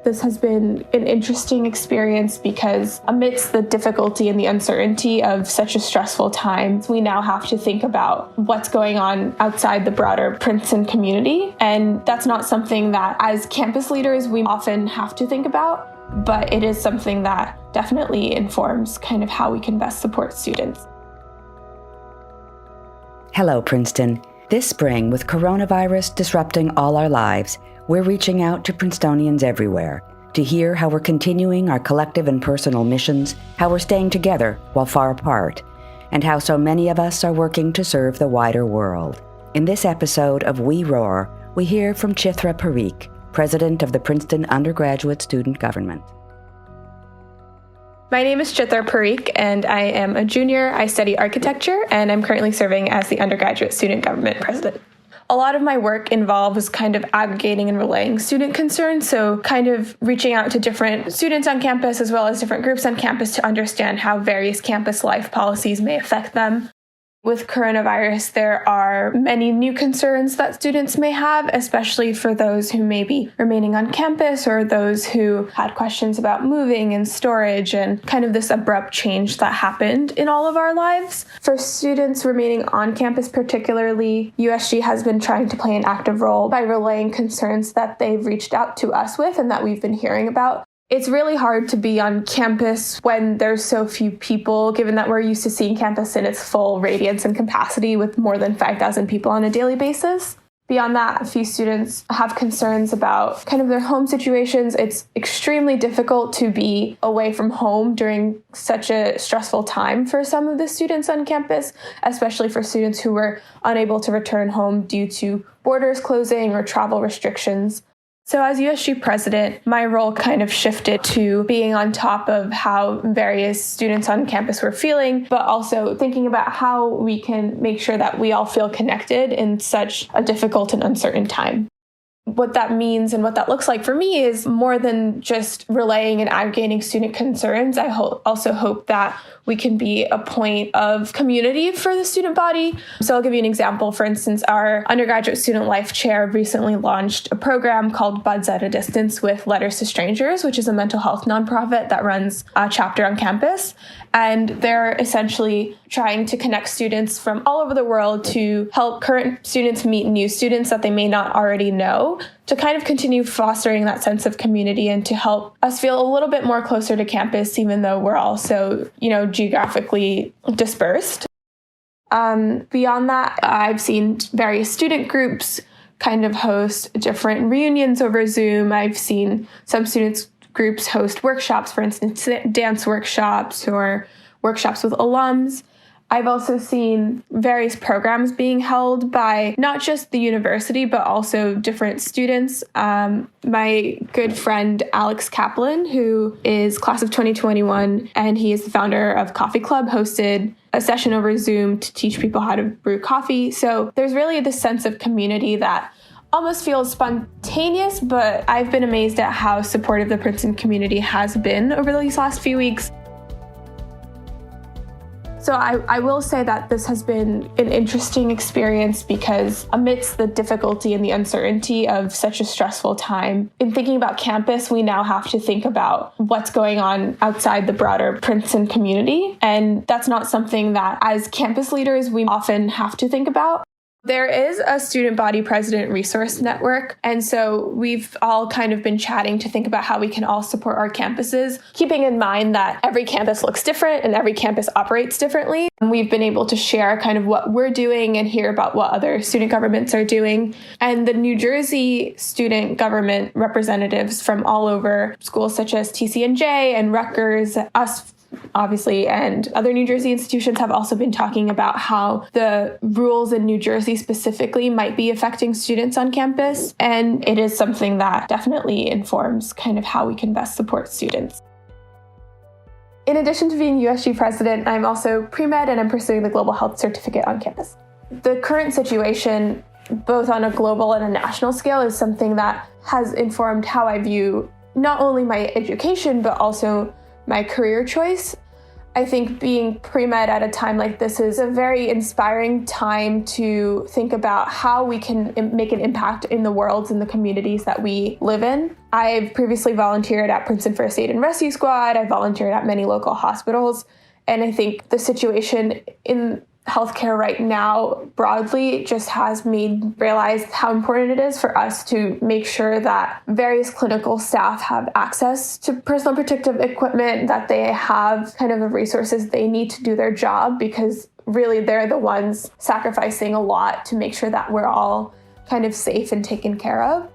this has been an interesting experience because amidst the difficulty and the uncertainty of such a stressful time, we now have to think about what's going on outside the broader Princeton community. And that's not something that as campus leaders we often have to think about, but it is something that definitely informs kind of how we can best support students. Hello, Princeton. This spring, with coronavirus disrupting all our lives, we're reaching out to Princetonians everywhere to hear how we're continuing our collective and personal missions, how we're staying together while far apart, and how so many of us are working to serve the wider world. In this episode of We Roar, we hear from Chitra Parikh, President of the Princeton Undergraduate Student Government. My name is Chitra Parikh, and I am a junior. I study architecture, and I'm currently serving as the Undergraduate Student Government President. A lot of my work involves kind of aggregating and relaying student concerns, so kind of reaching out to different students on campus as well as different groups on campus to understand how various campus life policies may affect them. With coronavirus, there are many new concerns that students may have, especially for those who may be remaining on campus or those who had questions about moving and storage and kind of this abrupt change that happened in all of our lives. For students remaining on campus particularly, USG has been trying to play an active role by relaying concerns that they've reached out to us with and that we've been hearing about. It's really hard to be on campus when there's so few people, given that we're used to seeing campus in its full radiance and capacity with more than 5,000 people on a daily basis. Beyond that, a few students have concerns about kind of their home situations. It's extremely difficult to be away from home during such a stressful time for some of the students on campus, especially for students who were unable to return home due to borders closing or travel restrictions. So as USG president, my role kind of shifted to being on top of how various students on campus were feeling, but also thinking about how we can make sure that we all feel connected in such a difficult and uncertain time. What that means and what that looks like for me is more than just relaying and aggregating student concerns. I also hope that we can be a point of community for the student body. So I'll give you an example. For instance, our undergraduate student life chair recently launched a program called Buds at a Distance with Letters to Strangers, which is a mental health nonprofit that runs a chapter on campus. And they're essentially trying to connect students from all over the world to help current students meet new students that they may not already know, to kind of continue fostering that sense of community and to help us feel a little bit more closer to campus, even though we're also, geographically dispersed. Beyond that, I've seen various student groups kind of host different reunions over Zoom. I've seen some students groups host workshops, for instance, dance workshops or workshops with alums. I've also seen various programs being held by not just the university, but also different students. My good friend, Alex Kaplan, who is class of 2021, and he is the founder of Coffee Club, hosted a session over Zoom to teach people how to brew coffee. So there's really this sense of community that almost feels spontaneous, but I've been amazed at how supportive the Princeton community has been over these last few weeks. So I will say that this has been an interesting experience because amidst the difficulty and the uncertainty of such a stressful time, in thinking about campus, we now have to think about what's going on outside the broader Princeton community. And that's not something that as campus leaders, we often have to think about. There is a student body president resource network, and so we've all kind of been chatting to think about how we can all support our campuses, keeping in mind that every campus looks different and every campus operates differently. We've been able to share kind of what we're doing and hear about what other student governments are doing. And the New Jersey student government representatives from all over schools such as TCNJ and Rutgers, us obviously, and other New Jersey institutions have also been talking about how the rules in New Jersey specifically might be affecting students on campus. And it is something that definitely informs kind of how we can best support students. In addition to being USG president, I'm also pre-med and I'm pursuing the Global Health Certificate on campus. The current situation, both on a global and a national scale, is something that has informed how I view not only my education, but also my career choice. I think being pre-med at a time like this is a very inspiring time to think about how we can make an impact in the worlds and the communities that we live in. I've previously volunteered at Princeton First Aid and Rescue Squad. I volunteered at many local hospitals. And I think the situation in healthcare right now broadly just has made realize how important it is for us to make sure that various clinical staff have access to personal protective equipment, that they have kind of the resources they need to do their job, because really they're the ones sacrificing a lot to make sure that we're all kind of safe and taken care of.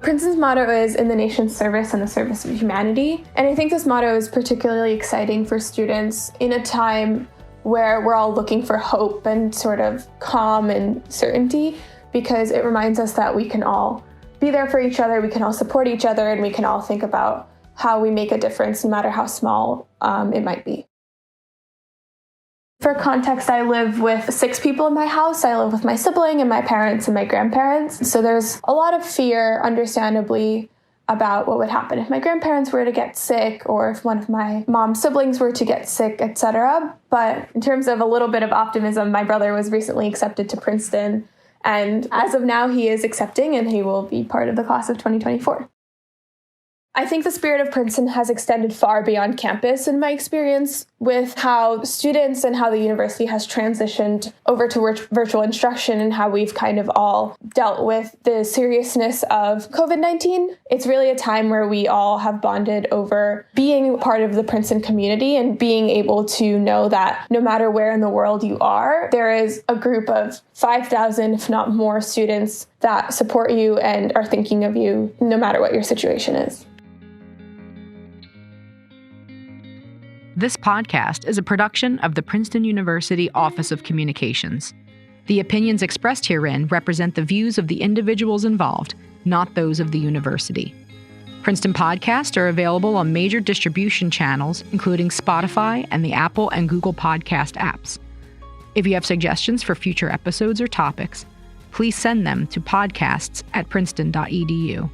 Princeton's motto is "in the nation's service and the service of humanity." And I think this motto is particularly exciting for students in a time where we're all looking for hope and sort of calm and certainty, because it reminds us that we can all be there for each other, we can all support each other, and we can all think about how we make a difference, no matter how small it might be. For context, I live with 6 people in my house. I live with my sibling and my parents and my grandparents. So there's a lot of fear, understandably, about what would happen if my grandparents were to get sick or if one of my mom's siblings were to get sick, etc. But in terms of a little bit of optimism, my brother was recently accepted to Princeton. And as of now, he is accepting and he will be part of the class of 2024. I think the spirit of Princeton has extended far beyond campus in my experience with how students and how the university has transitioned over to virtual instruction and how we've kind of all dealt with the seriousness of COVID-19. It's really a time where we all have bonded over being part of the Princeton community and being able to know that no matter where in the world you are, there is a group of 5,000, if not more, students that support you and are thinking of you no matter what your situation is. This podcast is a production of the Princeton University Office of Communications. The opinions expressed herein represent the views of the individuals involved, not those of the university. Princeton podcasts are available on major distribution channels, including Spotify and the Apple and Google Podcast apps. If you have suggestions for future episodes or topics, please send them to podcasts@princeton.edu.